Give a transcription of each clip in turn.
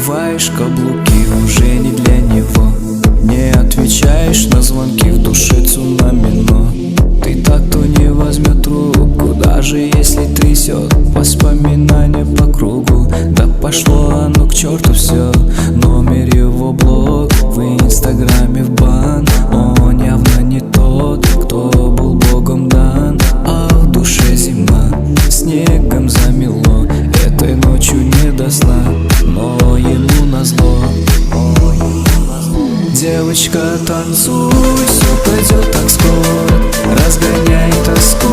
Надеваешь каблуки, уже не для него. Не отвечаешь на звонки, в душе цунами, но ты так, кто не возьмет трубку, даже если трясет воспоминания по кругу. Да пошло оно к черту все, номер его блог, в инстаграме в бан. Он явно не тот, кто был богом дан. А в душе зима, снегом замело, этой ночью не до сна, но ему назло. Девочка, танцуй, все пойдет так скоро, разгоняй тоску,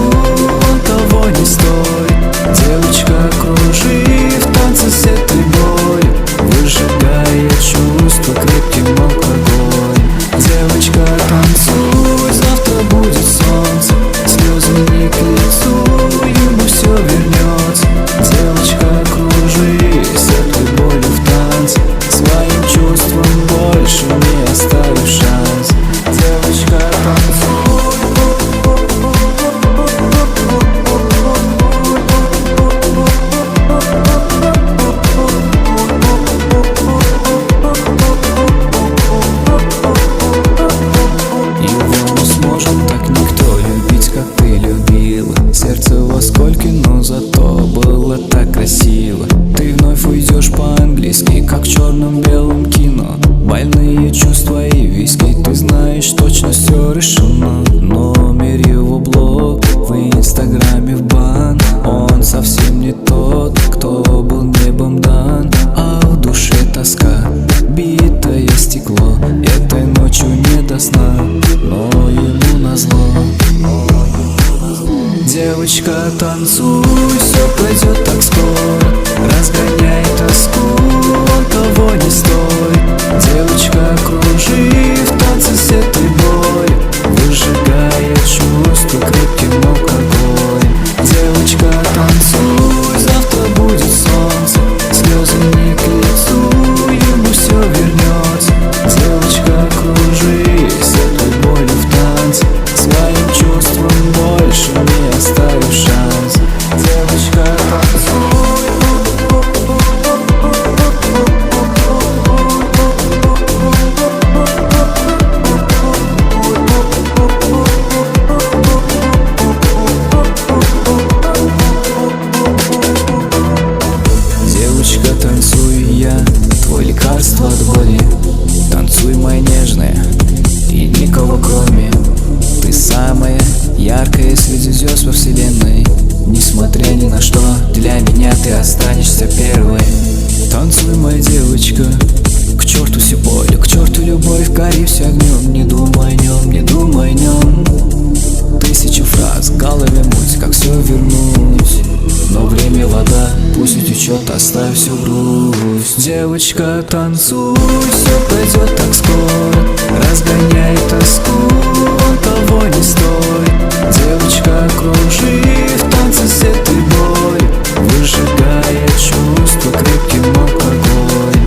он того не стоит. Девочка, кружи в танце с этой болью, выжигая чувства крепким алкоголем. Девочка, танцуй, завтра будет солнце, слезы не к лицу, ему все вернется. Девочка, кружи с этой болью в танце, своим чувством больше не оставив шанс. Девочка, танцуй. Его не сможет так никто любить, как ты любила. Сердце во скольки, но зато было так красиво. Ты вновь уйдешь по-английски, как в черном-белом кино. Больные чувства и виски, ты знаешь, точно все решено. Номер его блог, в инстаграме в бан. Он совсем не тот, кто был небом дан. А в душе тоска, битое стекло, этой ночью не до сна, но ему назло. Девочка, танцуй, все пройдет так скоро, разгоняй тоску, он того не стоит. Девочка, кружи в танце с этой болью, выжигая чувства крепким алкоголем. Девочка, танцуй, завтра будет солнце, слезы не к лицу, ему все вернется. Девочка, кружи с этой болью в танце, своим чувством больше не оставив шанс. Девочка, танцуй. Девочка, танцуй, я твой лекарство от боли. Танцуй, моя нежная, и никого кроме. Ты самая яркая среди звезд во вселенной. Несмотря ни на что, для меня ты останешься первой. Танцуй, моя девочка, к черту все боли, к черту любовь, гори все огнем. Не думай о нем, не думай о нем. Тысячи фраз, в голове муть, как все вернуть. Но время вода, пусть утечет, оставь всю грусть. Девочка, танцуй, все пройдет так скоро, разгоняй тоску, он того не стоит. Девочка, кружи в танце с этой болью, выжигая чувства крепким алкоголем.